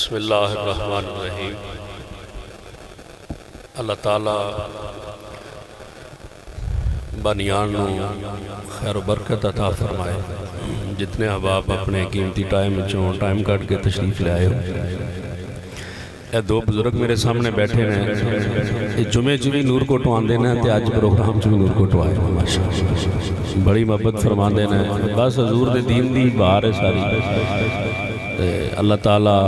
بسم اللہ الرحمن الرحیم۔ اللہ تعالیٰ بانیان نو خیر و برکت عطا فرمائے۔ جتنے احباب اپنے قیمتی ٹائم کٹ کے تشریف لے آئے ہو، اے دو بزرگ میرے سامنے بیٹھے ہیں، جمعے چوی نور کو ٹوان دینا ہے تے آج پروگرام چوی نور کو ٹوائے ماشاءاللہ، بڑی محبت فرما دینا ہے۔ بس حضور دے دین دی بہار ہے ساری۔ اللہ تعالیٰ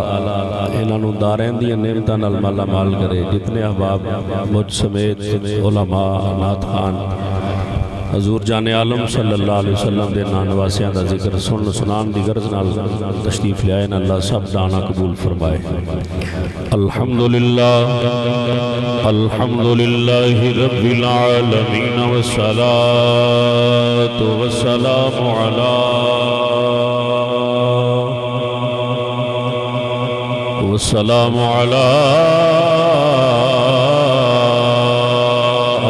انہوں دارین دی نعمتاں نال مالا مال کرے۔ جتنے احباب مجھ سمیت علماء نعت خوان حضور جان عالم صلی اللہ علیہ وسلم دے نانواسیاں دا ذکر سنان دی غرض نال تشریف لے آئے، اللہ سب دانا قبول فرمائے۔ الحمدللہ رب العالمین والصلاة والسلام علی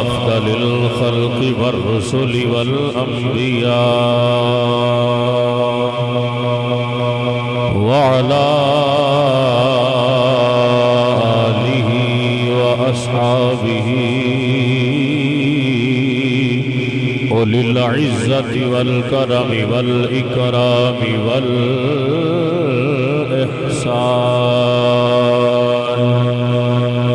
افضل الخلق والرسل والانبیاء وعلى آلہ واصحابہ اولی العزت والکرم والاکرام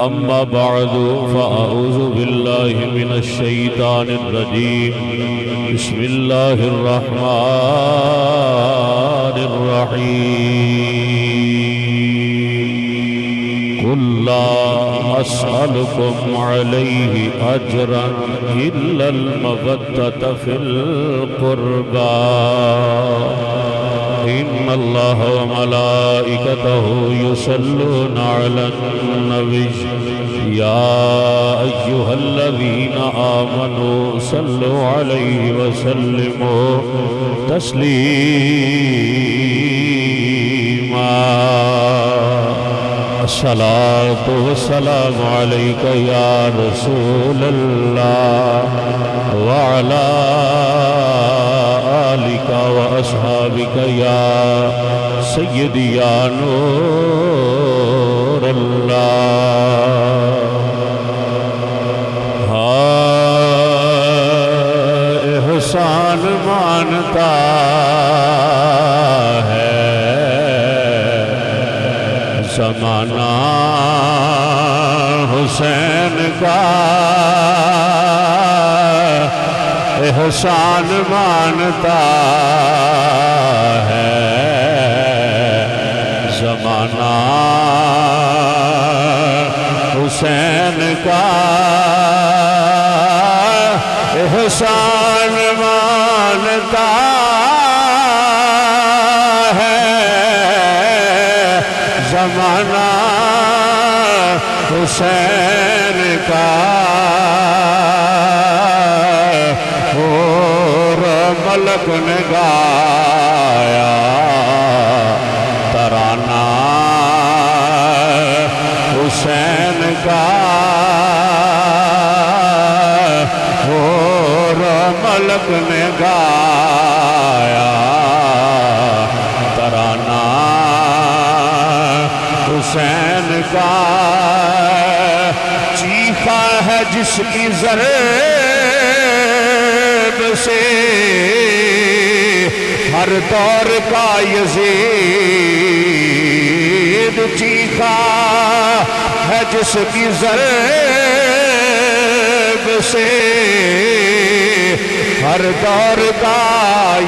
اما بعد فاعوذ باللہ من الشیطان الرجیم بسم اللہ الرحمن الرحیم قل لا اسألکم علیہ اجرا الا المودۃ فی القربى ان اللہ وملائکتہ یصلون علی النبی یا ایہا الذین آمنوا صلوا علیہ وسلموا تسلیما۔ الصلاة والسلام علیک یا رسول اللہ وعلا آلک و اصحابک یا سیدی یا نور اللہ۔ احسان مانتا ہے زمانہ حسین کا، احسان مانتا ہے زمانہ حسین کا، احسان مانتا ہے زمانہ حسین کا، اور ملک نے گایا ترانہ حسین کا، اور ملک نے گایا ترانہ حسین کا، چیخا ہے جس کی ضرب سے ہر دور کا یزید، چیخا ہے جس کی ضرب سے ہر دور کا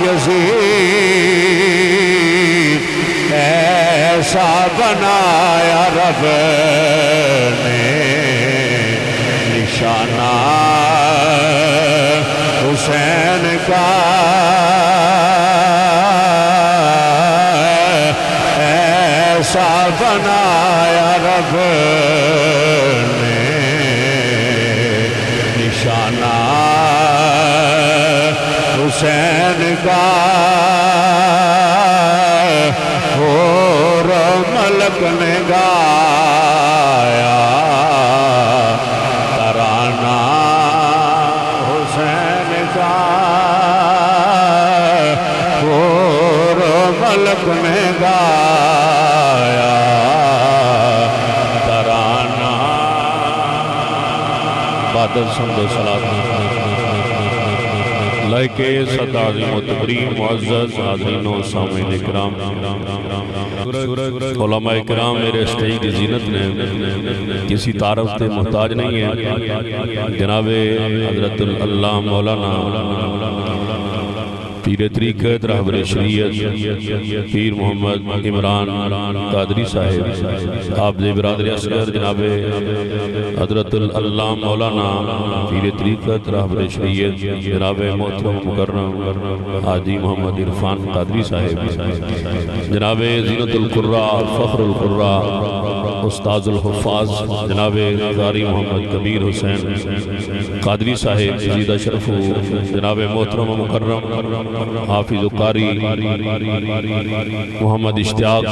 یزید، ایسا بنایا رب نے نشانہ حسین کا، ایسا بنایا رب نے نشانہ حسین کا، اور ملک نے گایا ترانہ حسین کا، اور ملک نے گایا مقدس حمد و صلاۃ لائق تعظیم و تکریم معزز حاضرین و سامعین کرام، علماء کرام میرے اسٹیج کی زینت نے کسی تعارف سے محتاج نہیں ہے۔ جناب حضرت اللہ مولانا پیر طریقت رہبر شریعت پیر محمد عمران قادری صاحب، آپ دے برادر اصغر جناب حضرت اللہ مولانا پیر طریقت رہبر شریعت جناب محترم مکرم حاجی محمد عرفان قادری صاحب، جناب زینت القراء فخر القراء استاذ الحفاظ جناب قاری محمد کبیر حسین قادری صاحب زیدہ شرف، جناب محترم مکرم حافظ قاری محمد اشتیاق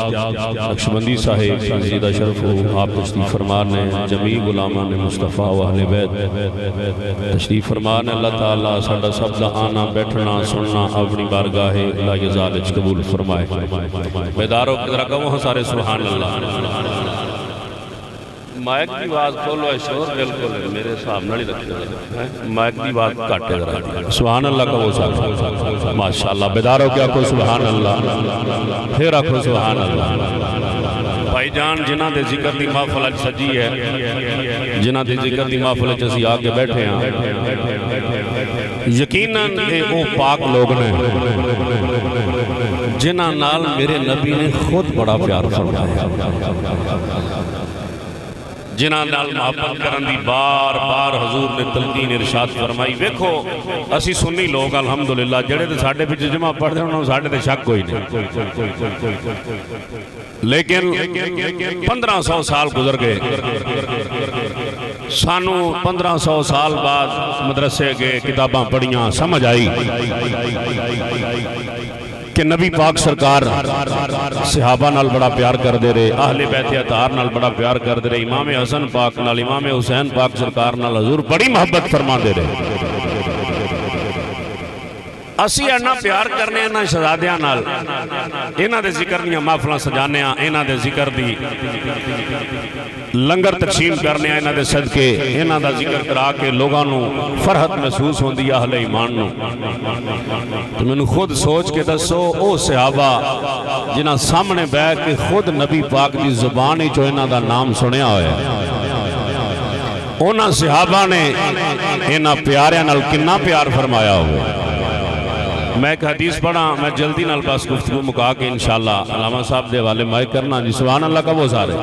نقشبندی صاحب زیدہ شرف، آپ تشریف فرمانے جمیع غلامان مصطفیٰ و اہل بیت تشریف فرمانے۔ اللہ تعالیٰ ساڈا سب دا آنا بیٹھنا سننا اپنی بارگاہ لا یزال قبول فرمائے۔ بیداروں کی طرح کہوں سارے سبحان اللہ۔ مائک کی بات کھولو ہے، شور بالکل ہے میرے سامنے نہیں رکھتے، مائک کی بات کاٹے ذرا، سبحان اللہ کا وہ ساتھ ماشاءاللہ۔ بیداروں کیا کو سبحان اللہ، پھر آکھو سبحان اللہ۔ بھائی جان جنہ دے ذکر دی محفل اج سجی ہے، جنہ دے ذکر دی محفل اج اسی آگے بیٹھے ہیں، یقیناً وہ پاک لوگ نے جنہ نال میرے نبی نے خود بڑا پیار فرمایا، جنہ نال محبت کرن دی بار بار حضور نے تلقین ارشاد فرمائی۔ ویکھو اسی سنی لوگ الحمدللہ جڑے تے ساڈے وچ جمع پڑھدے انہاں ساڈے تے شک کوئی نہیں، لیکن 1500 سال گزر گئے، سانو 1500 سال بعد مدرسے گئے کتاباں پڑھیاں سمجھ آئی کہ نبی پاک سرکار صحابہ نال بڑا پیار کر دے رہے، اہل بیت اطہار نال بڑا پیار کر دے رہے، امام حسن پاک نال امام حسین پاک سرکار نال حضور بڑی محبت فرما دے رہے۔ اسی اینا پیار کرنے اینا شہزادیاں نال، اینا دے ذکر دیاں محفلاں سجانے ہیں، اینا دے ذکر دی لنگر تقسیم کرنے ہیں، اینا دے صدقے اینا دا ذکر کرا کے لوگاں نو فرحت محسوس ہون دی اہل ایمان نو۔ تو میں نے خود سوچ کے دسو او صحابہ جنہ سامنے بیٹھ کے خود نبی پاک دی زبان ہی جو اینا دا نام سنیا ہوئے، اونا صحابہ نے اینا پیاریاں نال کنا پیار فرمایا ہوئے۔ میں ایک حدیث پڑھا، میں جلدی نال بس گفتگو مکا کے انشاءاللہ علامہ صاحب دے والے مائک کرنا جی سبحان اللہ کا وہ سارے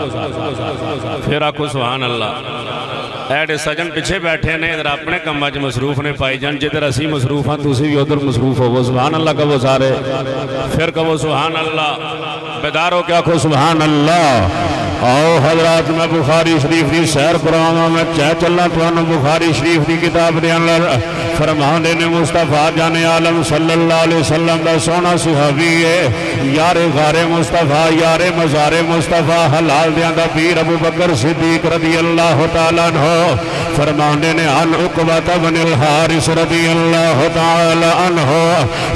پھر آکھو سبحان اللہ۔ ایڈے سجن پیچھے بیٹھے نے ادھر اپنے کمہ چ مصروف نے پائی جان، جدھر اسی مصروف ہیں تو اسی بھی ادھر مصروف ہو، وہ سبحان اللہ کا وہ سارے پھر کہو سبحان اللہ۔ بیداروں کیا کہو سبحان اللہ۔ آؤ حضرات میں بخاری شریف دی سیر قرآن میں چاہ چلا تو انہوں بخاری شریف دی کتاب دے اندر فرمانے نے مصطفیٰ جان عالم صلی اللہ علیہ وسلم دا سونا صحابی ہے، یار غار مصطفیٰ یار مزار مصطفیٰ حلال دیاں دا پیر ابو بکر صدیق رضی اللہ تعالیٰ عنہ فرمانے نے عن عقبۃ بن الحارث رضی اللہ تعالیٰ عنہ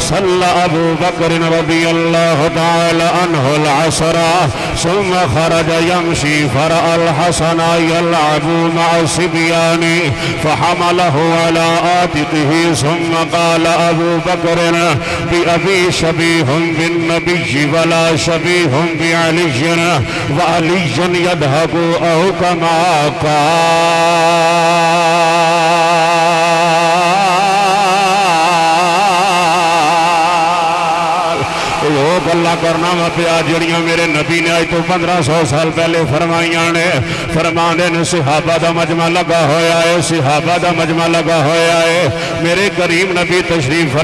صلی ابو بکر رضی اللہ تعالیٰ عنہ العصر ثم خرج يمشي فرأى الحسن يلعب مع الصبيان فحمله على عاتقه ثم قال أبو بكر بأبي شبيه بالنبي ولا شبيه بعلي وعلي يضحك أو كما قال۔ اللہ کرنا مپیا جڑیاں میرے نبی نے آج تو 1500 سال پہلے فرمائیاں نے، فرمانے نے صحابہ دا مجمع لگا ہویا ہے، صحابہ دا مجمع لگا ہویا ہے، میرے کریم نبی تشریف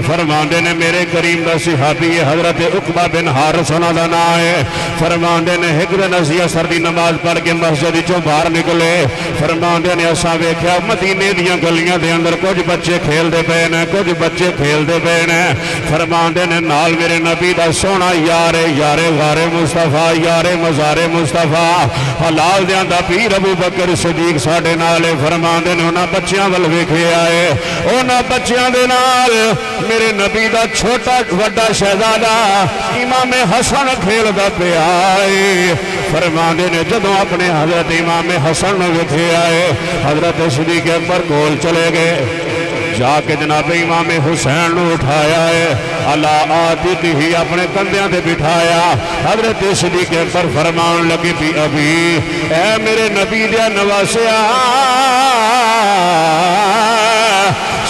فرمانے نے میرے کریم دا صحابی حضرت عقبہ بن حارث دا نام ہے، فرمانے نے ہجر نزی اثر دی نماز پڑھ کے مسجد چوں باہر نکلے، فرمانے نے اساں ویکھیا مدینے دیاں گلیاں دے اندر کچھ بچے کھیل دے پے نے، کچھ بچے کھیل دے پے نے، فرمانے نے نال میرے نبی نبی دا سونا یار یار غار مصطفیٰ یار مزار مصطفیٰ حلال دیاں دا پیر ابو بکر صدیق ساڑے نالے فرمان دے اونا بچیاں ول ویکھے آئے اونا بچیاں دے نال میرے نبی دا چھوٹا وڈا شہزادہ امام حسن کھیل دا پہ آئے فرمان دے جدوں اپنے حضرت امام حسن ویکھے آئے حضرت صدیق اکبر کول چلے گئے جا کے جناب امام حسین نو اٹھایا ہے اللہ آتی ہی اپنے کندیاں دے بٹھایا حضرت صدیق اکبر فرمان لگی بھی ابھی اے میرے نبی دیا نواسیا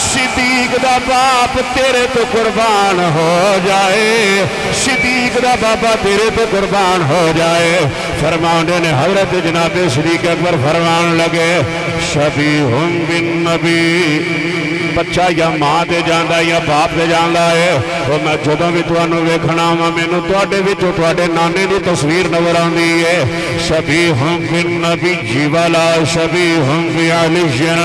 صدیق دا باپ تیرے تو قربان ہو جائے صدیق دا بابا تیرے تو قربان ہو جائے فرمان نے حضرت جناب صدیق اکبر فرمان لگے شبیہم بالنبی بچہ یا ماں دے جاندہ یا باپ دے جاندہ ہے وہ میں جدوں بھی تو انہوں ویکھنا ہوں میں نو توڑے بھی تو توڑے نانے دی تصویر نظر آندی ہے شبیہم بالنبی جیوالا شبیہم بعلی جن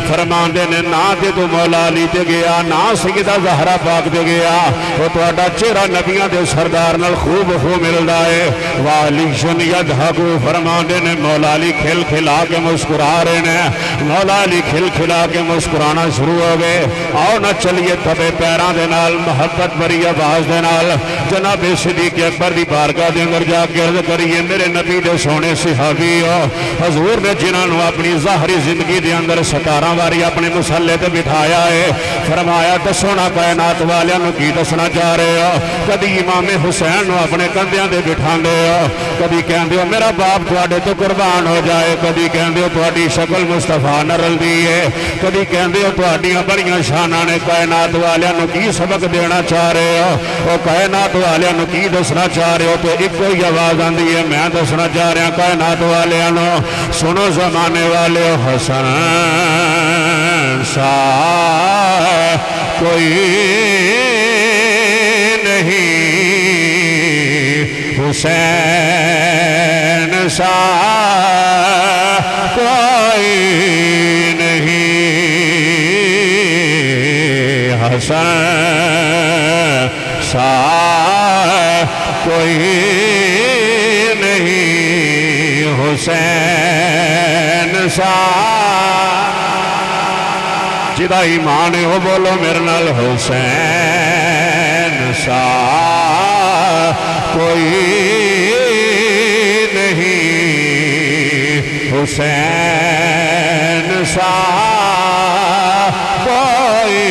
فرمان دے نے نا دے تو مولا علی دے گیا نا سیدہ زہرہ پاک دے گیا وہ توڑا چہرہ نبیاں دے سردار نال خوب مل دائے والی جن یدھگو فرمان دے نے مولا علی کھل کھلا کے مسکرا رہے نے مولا علی کھل کھلا کے مسکرانا شروع ہو گئے آؤ نہ چلیے تبے پیران دے نال محبت بری آواز دے نال جناب صدیق اکبر دی بارگاہ دے اندر جا کے عرض کریے میرے نبی دے سونے صحابی ہو حضور نے جنہاں نو اپنی ظاہری زندگی دے اندر 17 واری اپنے مسلح تے بٹھایا ہے فرمایا دسو نا کائنات والیاں نو کی دسنا چاہ رہے ہو کدی امام حسین نو اپنے کندیاں دے بٹھاندے ہو کدی کہندے ہو میرا باپ تواڈے تو قربان ہو جائے کدی کہندے ہو تواڈی شکل مصطفیٰ نہ رلدی ہے کدی کہندے ہو تواڈیاں بڑیاں شاناں نے کائنات والیاں نو کی سبق دینا چاہ رہے ہو او کائنات والیاں نو کی دسنا چاہ رہے ہو تو ایک کوئی آواز آندی ہے میں دسنا چاہ رہا کائنات والیاں نو سنو زمانے والے حسن سا کوئی نہیں حسین سا کوئی نہیں حسن سا کوئی نہیں حسین سا جدا ایمان ہو بولو میرے نال حسین سا کوئی نہیں حسین سا کوئی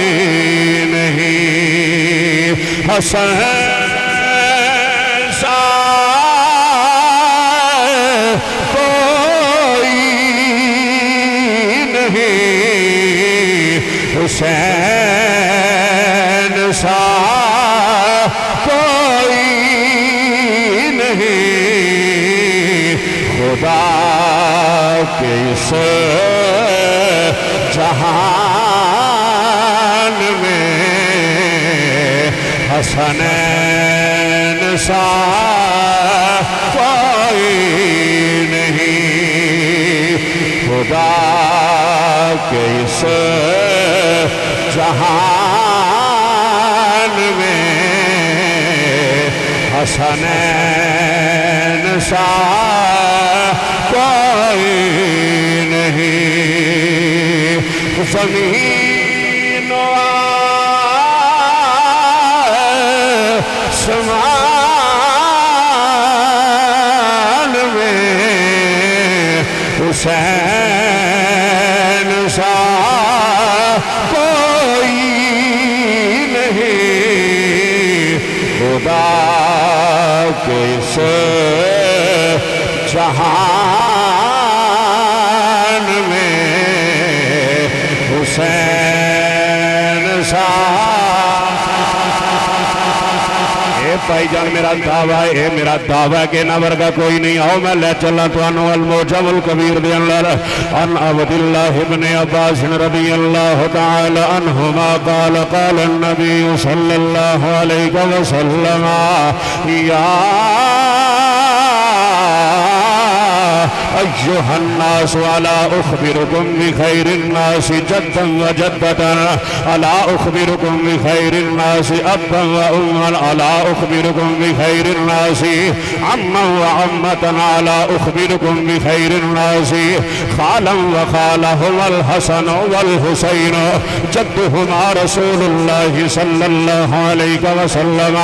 نہیں حسن سا کوئی نہیں حسین سا کوئی نہیں خدا کے اس جہان میں حسنین سا کوئی نہیں خدا کے اس جہان میں حسنین سا کوئی نہیں زمین و آسمان میں حسین سا کوئی نہیں خدا کے اس جہان میں حسین سا بھائی جان میرا دعویٰ ہے میرا دعویٰ ہے کہ نہ ورگا کوئی نہیں آؤ میں لے چلا تو انہوں الموجم الکبیر دے اللہ ان عبداللہ ابن عباس رضی اللہ تعالی عنہما قال قال النبی صلی اللہ علیہ وسلم یا أيها الناس ألا أخبركم بخير الناس جدا وجدة ألا أخبركم بخير الناس أبا وأما ألا أخبركم بخير الناس عما وعمة ألا أخبركم بخير الناس خالا وخالهما الحسن والحسين جدهما رسول الله صلى الله عليه وسلم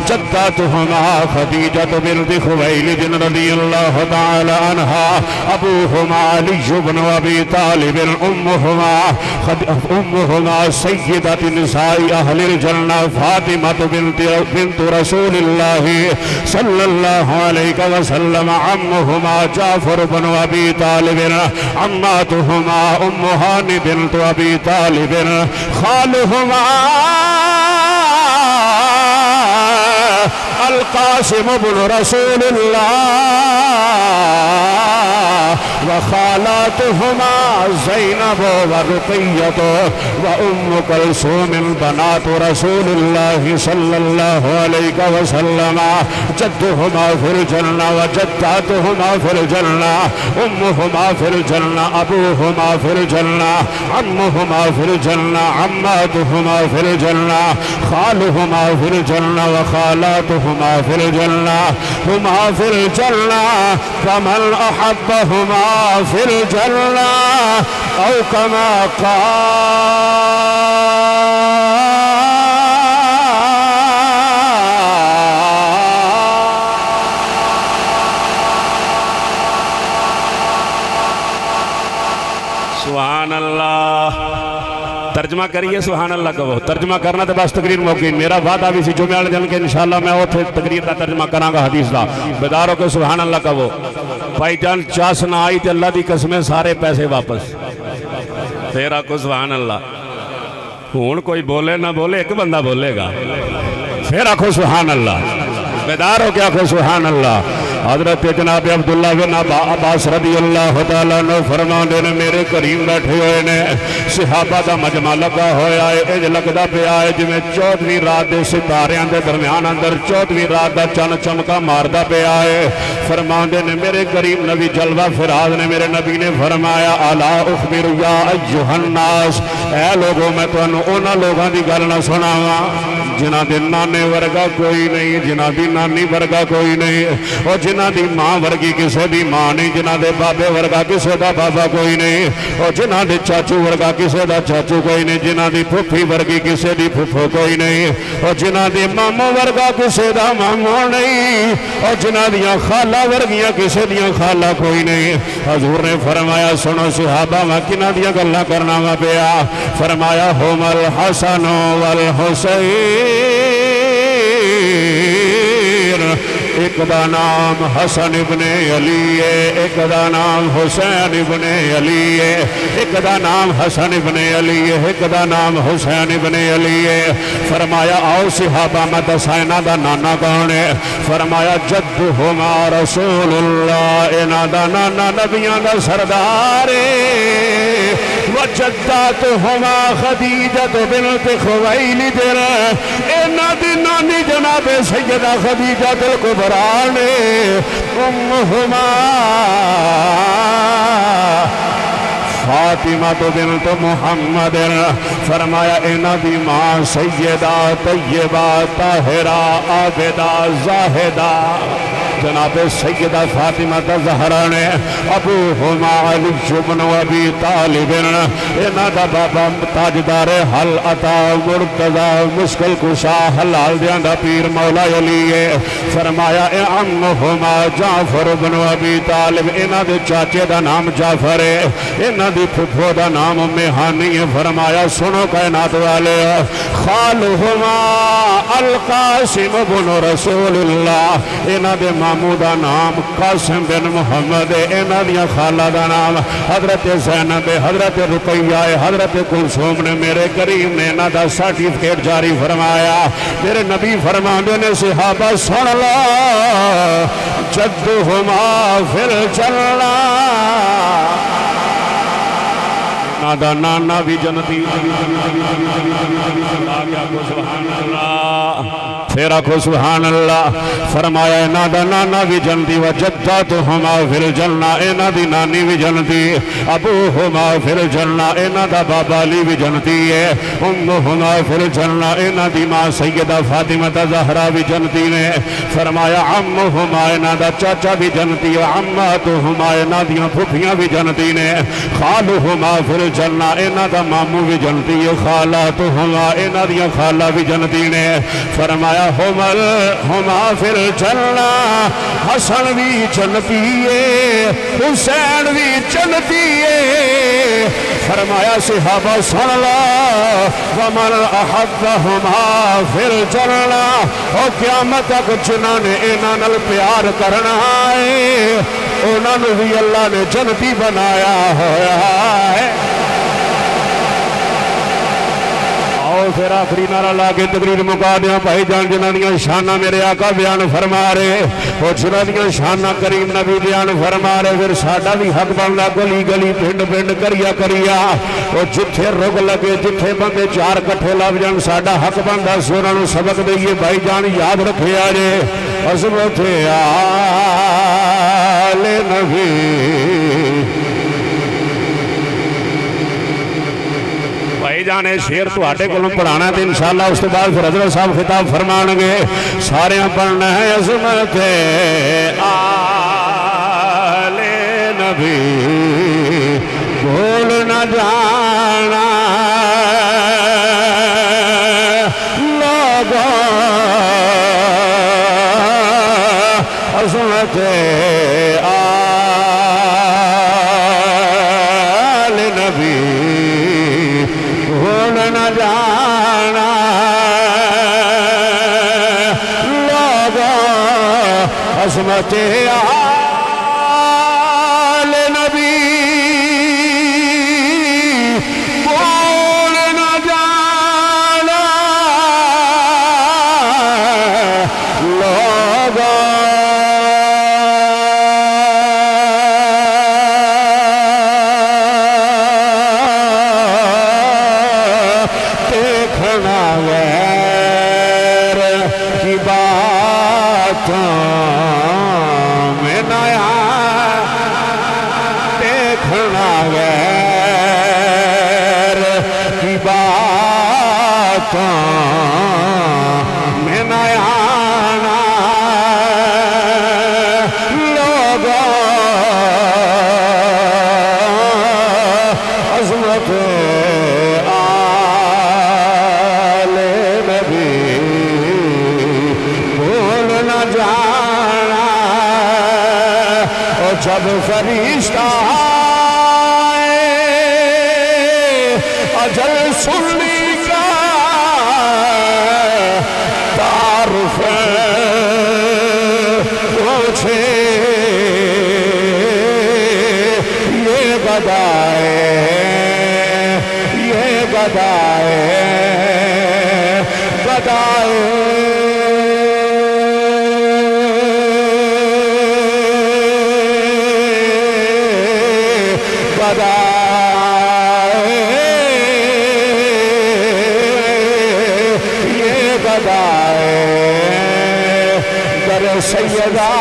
جداتهما خديجة بنت خويلد رضي الله تعالى عنها أبوهما علي بن أبي طالب أمهما سيدة نساء أهل الجنة فاطمة بنت رسول الله صلى الله عليه وسلم عمهما جعفر بن أبي طالب عماتهما أم هاني بنت أبي طالب خالهما القاسم بن رسول الله وخالاتهما زينب ورقية وأم كلثوم بنات رسول الله صلى الله عليه وسلم جدهما في الجنة وجداتهما في الجنة أمهما في الجنة أبوهما في الجنة عمهما في الجنة عماتهما في الجنة خالهما في الجنة وخالاتهما في الجنة هما في الجنة فمن أحبهما في الجنة أو كما سبحان اللہ. ترجمہ کریے سبحان اللہ کہو. ترجمہ کرنا تو بس تقریر موقع میرا وعدہ بھی سی جمعے والے دن کے انشاءاللہ میں اوتھے تقریر دا ترجمہ کراں گا حدیث دا. بیدار ہو کے سبحان اللہ کہو. بھائی جان چاس نہ آئی تے اللہ دی قسمیں سارے پیسے واپس. پھر آکو سبحان اللہ. ہون کوئی بولے نہ بولے ایک بندہ بولے گا. پھر آکھو سبحان اللہ. بیدار ہو کے آکھو سبحان اللہ. حضرت جناب عبداللہ بن عباس رضی اللہ تعالیٰ عنہ فرماندے نے میرے کریم بیٹھے ہوئے نے صحابہ دا مجمع لگا ہویا ہے اج لگدا پیا ہے جویں 14ویں رات دے ستاریاں دے درمیان اندر 14ویں رات دا چن چمکا ماردا پیا ہے. فرماندے نے میرے کریم نبی جلوہ فراز نے میرے نبی نے فرمایا الا اخبر یا ایھا الناس اے لوگوں میں تانوں انہاں لوگاں دی گل نہ سناواں جنہاں دے نانے ورگا کوئی نہیں جنہاں دی نانی ورگا کوئی نہیں اور جنہاں دی ماں ورگی کسے دی ماں نہیں جنہاں دے بابے ورگا کسے دا بابا کوئی نہیں اور جنہاں دے چاچو ورگا کسے دا چاچو کوئی نہیں جنہاں دی پھپھی ورگی کسے دی پھپھو کوئی نہیں اور جنہاں دی ماموں ورگا کسے دا ماموں نہیں اور جنہاں دیاں خالہ ورگیاں کسے دیاں خالہ کوئی نہیں. حضور نے فرمایا سنو صحابہ میں کنہاں دیاں گلاں کرنا وا پیا. فرمایا ہم الحسن والحسین ایک دا نام حسن ابن علی ہے ایک دا نام حسین ابن علی ہے ایک دا نام حسن ابن علی ہے ایک دا نام حسین ابن علی ہے. فرمایا آؤ صحابہ میں دسائنا دا نانا کون ہے. فرمایا جدہما رسول اللہ اینا دا نانا نبیان دا سردار وجداتہما خدیجت بنت خویلد اینا دی نانی جناب سیدہ خدیجت الکبرانی امہما فاطمہ بنت محمد. فرمایا اینا دی ماں سیدہ طیبہ طاہرہ عابدہ زاہدہ جناب سیدہ فاطمہ زہرا نے ابوہما علی بن ابی طالب اینا دا بابا تاجدار حل عطا مرتضی مشکل کشا حلال دیاں دا پیر مولا علی ہے. فرمایا عمہما جعفر بن ابی طالب اینا دے چاچے دا نام جعفر ہے اینا دی پھپھو دا نام ام ہانی ہے. فرمایا سنو کائنات والے خالہما القاسم بن رسول اللہ اینا دے مامو دا نام قاسم بن محمد اینا دیا خالہ دا نام حضرت زینب حضرت رقیہ حضرت کلثوم نے میرے کریم نے اینا دا سرٹیفکیٹ جاری فرمایا. میرے نبی فرماندے نے صحابہ سن لا جدہما فی الجنہ نادا نانا بھی جنتی. سبحان اللہ. پھر آکھو سبحان اللہ. فرمایا انہاں دا نانا بھی جنتی و جدتہما فی الجنہ انہاں دی نانی بھی جنتی ابوہما فی الجنہ انہاں دا بابا علی بھی جنتی ہے امہما فی الجنہ انہاں دی ماں سیدہ فاطمہ زہرا بھی جنتی نے. فرمایا عمہما انہاں دا چاچا بھی جنتی و عماتہما انہاں دیاں پھپھیاں بھی جنتی نے. خالہما فی الجنہ انہاں دا ماموں بھی جنتی ہے خالاتہما انہاں دیاں خالہ بھی جنتی نے. فرمایا ہما فی الجنہ حسن بھی جنتی ہے حسین بھی جنتی ہے. فرمایا صحابہ سن لا ومن احبہما فی الجنہ او قیامت تک جنہاں نے انہاں نال پیار کرنا ہے انہاں نوں بھی اللہ نے جنتی بنایا ہوا ہے. پھر آخری نعرہ لا کے تقریر مکا دیا. بھائی جان جنہاں دیاں شانہ میرے آقا بیان فرما رہے اور جنہاں دیاں شانہ کریم نبی بیان فرما رہے. پھر ساڈا بھی حق بندا گلی گلی پنڈ پنڈ کریا اور جتھے رگ لگے جتھے بندے چار کٹھے لب جان ساڈا حق بندا سونا نو سبق دئیے. بھائی جان یاد رکھے آجے عظمت آل نبی. بھائی جانے شیر تو آٹے کو پڑھانا ہے انشاءاللہ اس کے بعد پھر حضرت صاحب خطاب فرمان گے. سارے پڑھنا ہے عظمت آل نبی بھول نہ جانا لوگوں عظمت آل نبی بھول نہ جانا لوگوں عظمت آل نبی بھول نہ جانا لوگوں غیر کی باتوں میں نیا دیکھنا غیر کی باتوں میں نیا لوگوں عظمت جب فرشتہ آئے اجل سننے کا تعارف پوچھے یہ گدائے در سیدہ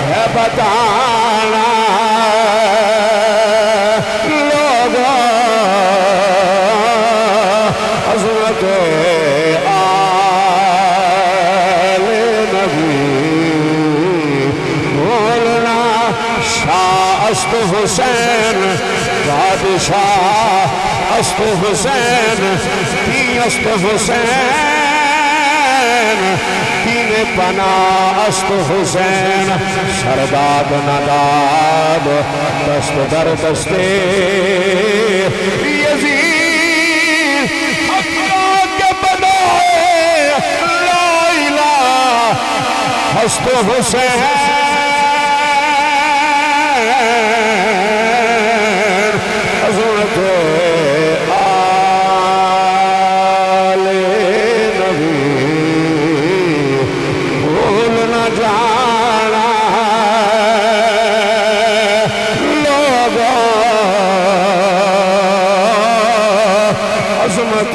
ہے بتانا لوگوں عظمت آل نبی بولنا. شاہ است حسین بادشاہ است حسین کی است حسین تین پناہ است حسین سرداد نداد دست در دستے یزید حقیقت کے بدائے لا الہ است حسین عظمت آل نبی بھول نہ جانا لوگوں عظمت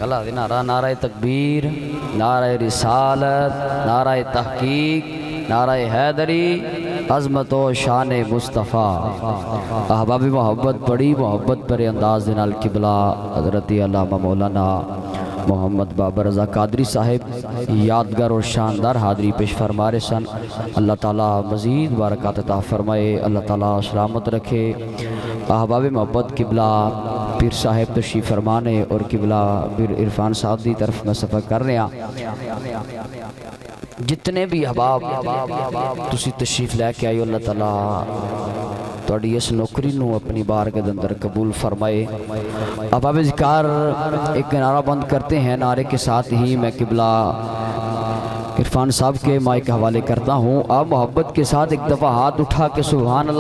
گلا دے نعرہ نعرہ تکبیر، نعرہ رسالت، نعرہ تحقیق، نعرہ حیدری، عظمت و شان مصطفیٰ۔ احباب محبت بڑی محبت پر انداز دنال قبلہ حضرت علامہ مولانا محمد بابا رضا قادری صاحب یادگار اور شاندار حاضری پیش فرما رہے سن۔ اللہ تعالیٰ مزید برکات عطا فرمائے، اللہ تعالیٰ سلامت رکھے۔ احباب محبت قبلہ پیر صاحب تشریف فرمانے اور قبلہ پیر عرفان صاحب دی طرف میں سفر کر رہے ہیں۔ جتنے بھی احباب تسی تشریف لے کے آئیو، اللہ تعالیٰ توڑی اس نوکری نو اپنی بارگاہ کے اندر قبول فرمائے۔ احباب ذکر ایک نعرہ بند کرتے ہیں، نعرے کے ساتھ ہی میں قبلہ عرفان صاحب کے مائک حوالے کرتا ہوں۔ آپ محبت کے ساتھ ایک دفعہ ہاتھ اٹھا کے سبحان اللہ